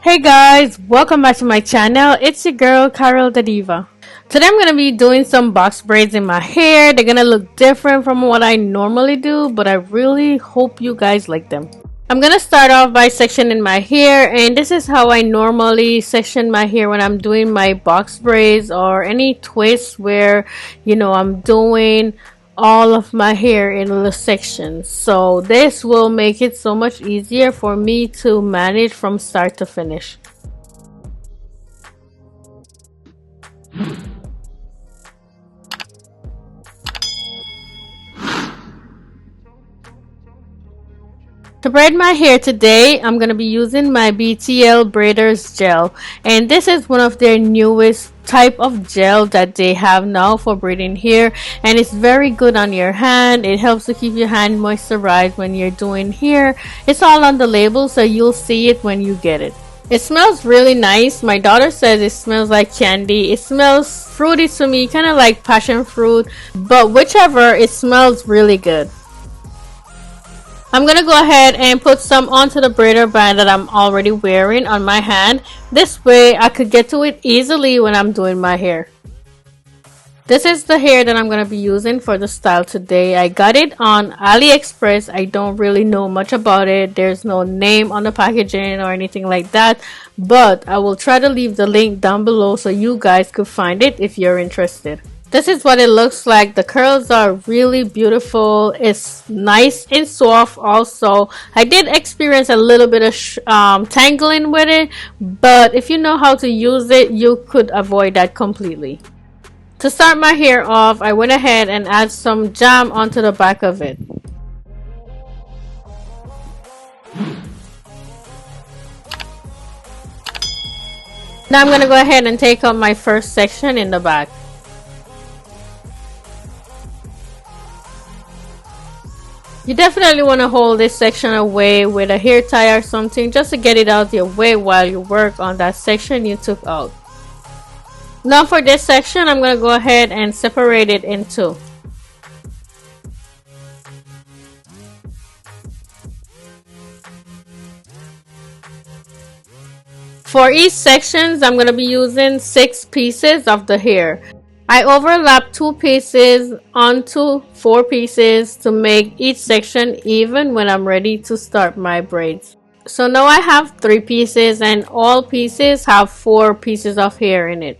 Hey guys, welcome back to my channel. It's your girl Karrill DaDiva. Today I'm going to be doing some box braids in my hair. They're going to look different from what I normally do, but I really hope you guys like them. I'm going to start off by sectioning my hair, and this is how I normally section my hair when I'm doing my box braids or any twists where I'm doing all of my hair in little sections. So this will make it so much easier for me to manage from start to finish. To braid my hair today, I'm going to be using my BTL Braiders gel, and this is one of their newest type of gel that they have now for braiding hair, and it's very good on your hand. It helps to keep your hand moisturized when you're doing hair. It's all on the label, so you'll see it when you get it. It smells really nice. My daughter says it smells like candy. It smells fruity to me, kind of like passion fruit, but whichever, it smells really good. I'm going to go ahead and put some onto the braider band that I'm already wearing on my hand. This way I could get to it easily when I'm doing my hair. This is the hair that I'm going to be using for the style today. I got it on AliExpress. I don't really know much about it. There's no name on the packaging or anything like that. But I will try to leave the link down below so you guys could find it if you're interested. This is what it looks like. The curls are really beautiful. It's nice and soft also. I did experience a little bit of tangling with it, but if you know how to use it, you could avoid that completely. To start my hair off, I went ahead and add some jam onto the back of it. Now I'm going to go ahead and take out my first section in the back. You definitely want to hold this section away with a hair tie or something just to get it out your way while you work on that section you took out. Now for this section, I'm going to go ahead and separate it in two. For each section, I'm going to be using 6 pieces of the hair. I overlap 2 pieces onto 4 pieces to make each section even when I'm ready to start my braids. So now I have 3 pieces and all pieces have 4 pieces of hair in it.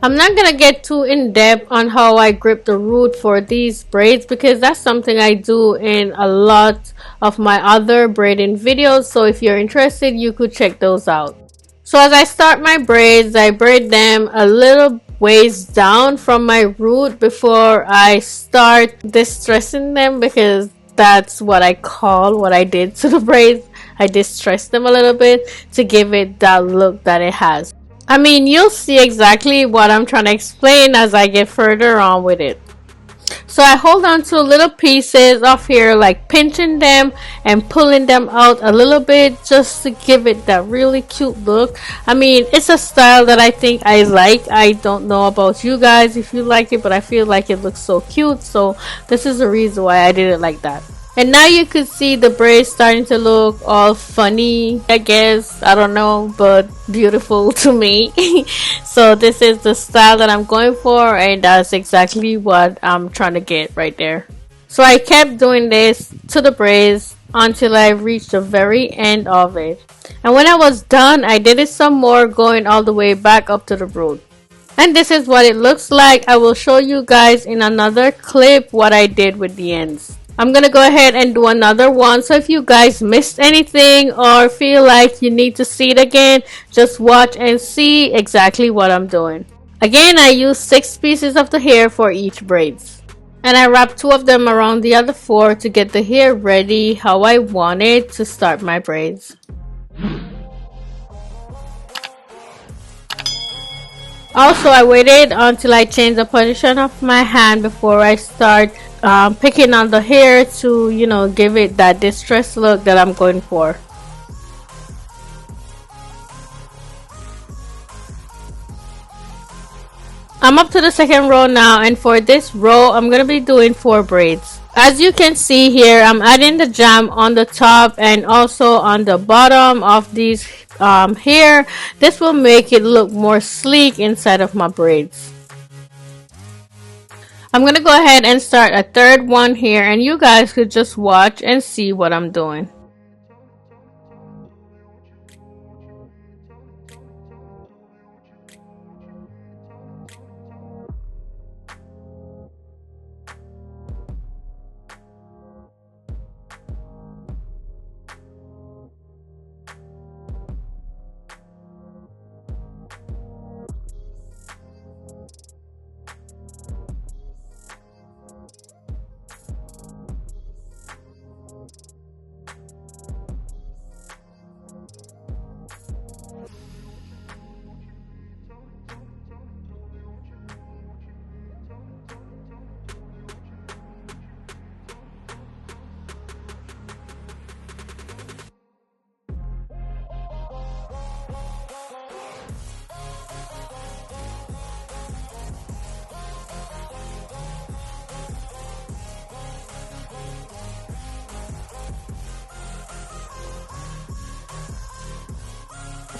I'm not going to get too in depth on how I grip the root for these braids because that's something I do in a lot of my other braiding videos. So if you're interested, you could check those out. So as I start my braids, I braid them a little ways down from my root before I start distressing them, because that's what I call what I did to the braids. I distressed them a little bit to give it that look that it has. I mean, you'll see exactly what I'm trying to explain as I get further on with it. So I hold on to little pieces of hair, like pinching them and pulling them out a little bit just to give it that really cute look. I mean, it's a style that I think I like. I don't know about you guys if you like it, but I feel like it looks so cute. So this is the reason why I did it like that. And now you could see the braids starting to look all funny, I guess. I don't know, but beautiful to me. So this is the style that I'm going for, and that's exactly what I'm trying to get right there. So I kept doing this to the braids until I reached the very end of it. And when I was done, I did it some more, going all the way back up to the root. And this is what it looks like. I will show you guys in another clip what I did with the ends. I'm gonna go ahead and do another one, so if you guys missed anything or feel like you need to see it again, just watch and see exactly what I'm doing. Again, I used 6 pieces of the hair for each braids, and I wrapped 2 of them around the other 4 to get the hair ready how I wanted to start my braids. Also, I waited until I changed the position of my hand before I start picking on the hair to, give it that distressed look that I'm going for. I'm up to the second row now, and for this row, I'm going to be doing 4 braids. As you can see here, I'm adding the jam on the top and also on the bottom of these hair. This will make it look more sleek inside of my braids. I'm gonna go ahead and start a third one here, and you guys could just watch and see what I'm doing.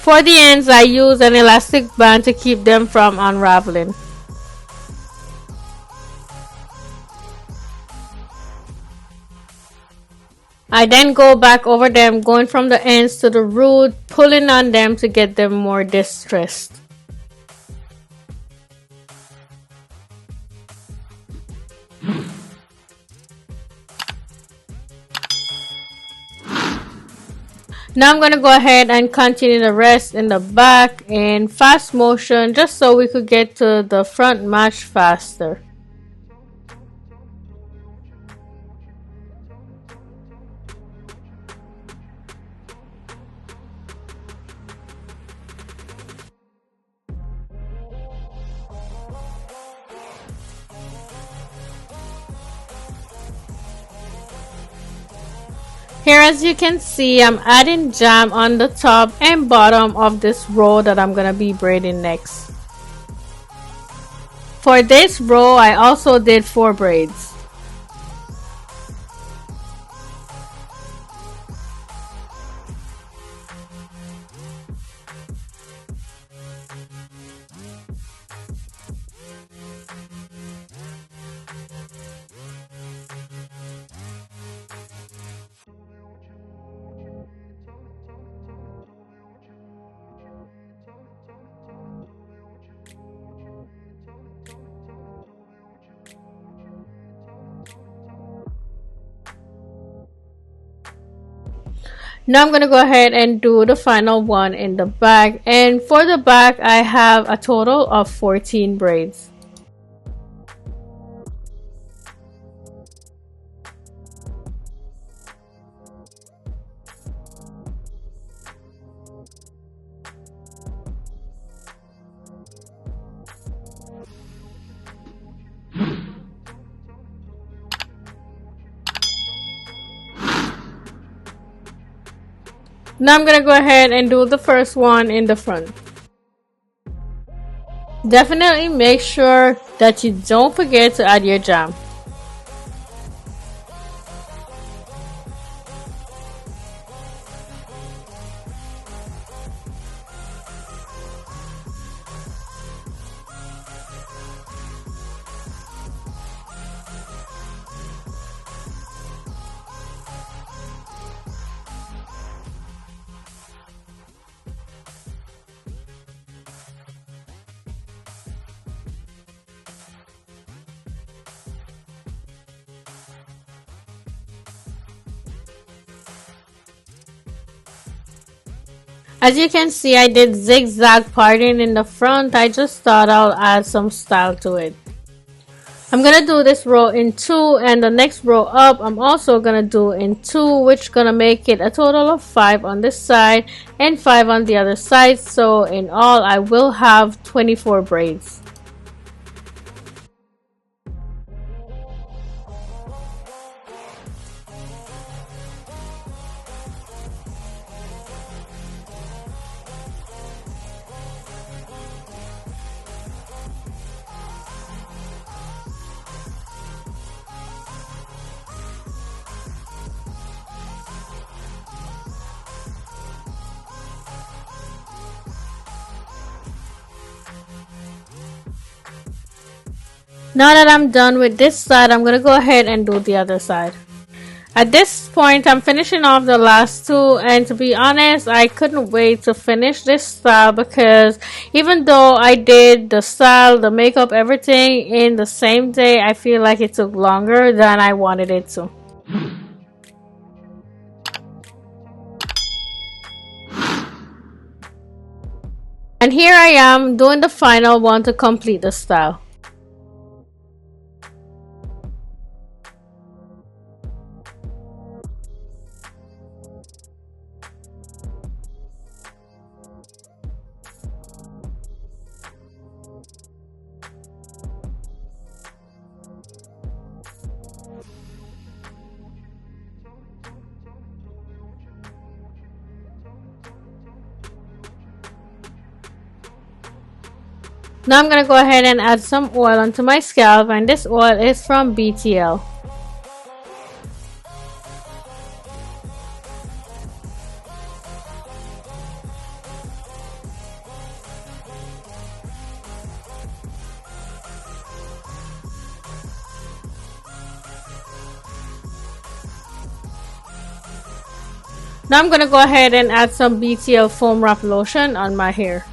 For the ends, I use an elastic band to keep them from unraveling. I then go back over them, going from the ends to the root, pulling on them to get them more distressed. Now I'm going to go ahead and continue the rest in the back in fast motion, just so we could get to the front much faster. Here, as you can see, I'm adding jam on the top and bottom of this row that I'm gonna be braiding next. For this row, I also did 4 braids. Now I'm going to go ahead and do the final one in the back, and for the back I have a total of 14 braids. Now I'm gonna go ahead and do the first one in the front. Definitely make sure that you don't forget to add your jam. As you can see, I did zigzag parting in the front. I just thought I'll add some style to it. I'm gonna do this row in 2, and the next row up I'm also gonna do in 2, which gonna make it a total of 5 on this side and 5 on the other side. So in all I will have 24 braids. Now that I'm done with this side, I'm gonna go ahead and do the other side. At this point, I'm finishing off the last two, and to be honest, I couldn't wait to finish this style because even though I did the style, the makeup, everything in the same day, I feel like it took longer than I wanted it to. And here I am doing the final one to complete the style. Now I'm going to go ahead and add some oil onto my scalp, and this oil is from BTL. Now I'm going to go ahead and add some BTL foam wrap lotion on my hair.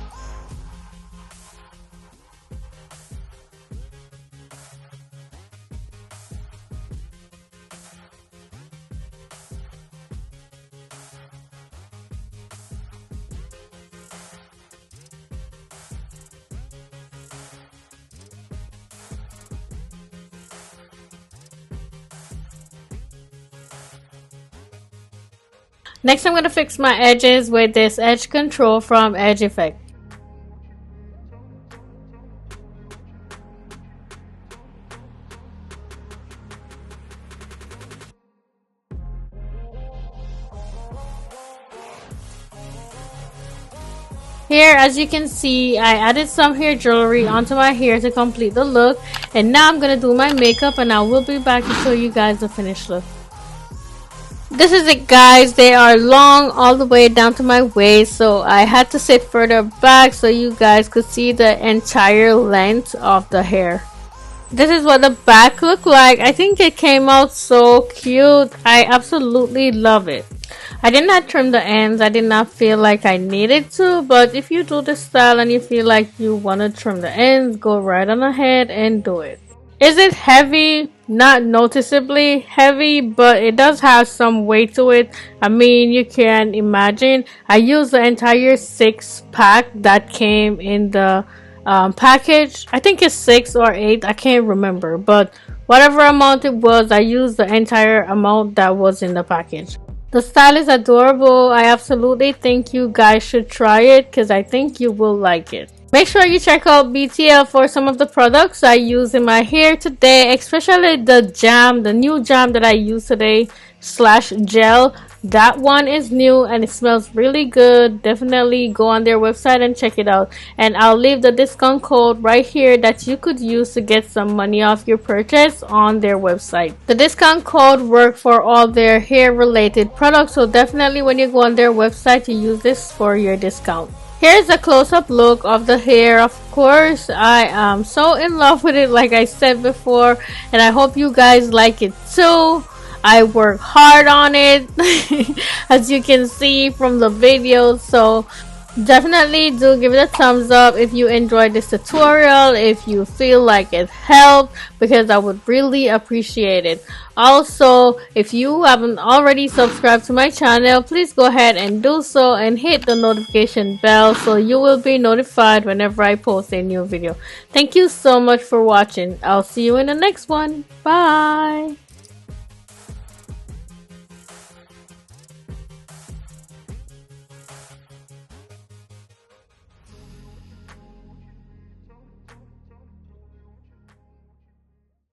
Next, I'm going to fix my edges with this edge control from Edge Effect. Here, as you can see, I added some hair jewelry onto my hair to complete the look. And now I'm going to do my makeup, and I will be back to show you guys the finished look. This is it, guys. They are long all the way down to my waist, so I had to sit further back so you guys could see the entire length of the hair. This is what the back looked like. I think it came out so cute. I absolutely love it. I did not trim the ends. I did not feel like I needed to, but if you do this style and you feel like you want to trim the ends, go right on ahead and do it. Is it heavy? Not noticeably heavy, but it does have some weight to it. I mean, you can imagine. I used the entire 6-pack that came in the package. I think it's 6 or 8. I can't remember, but whatever amount it was, I used the entire amount that was in the package. The style is adorable. I absolutely think you guys should try it because I think you will like it. Make sure you check out BTL for some of the products I use in my hair today, especially the jam, the new jam that I use today / gel. That one is new and it smells really good. Definitely go on their website and check it out. And I'll leave the discount code right here that you could use to get some money off your purchase on their website. The discount code works for all their hair related products, so definitely when you go on their website, you use this for your discount. Here's a close-up look of the hair. Of course, I am so in love with it, like I said before, and I hope you guys like it too. I work hard on it, as you can see from the video, so definitely do give it a thumbs up if you enjoyed this tutorial, if you feel like it helped, because I would really appreciate it. Also, if you haven't already subscribed to my channel, please go ahead and do so and hit the notification bell so you will be notified whenever I post a new video. Thank you so much for watching. I'll see you in the next one. Bye!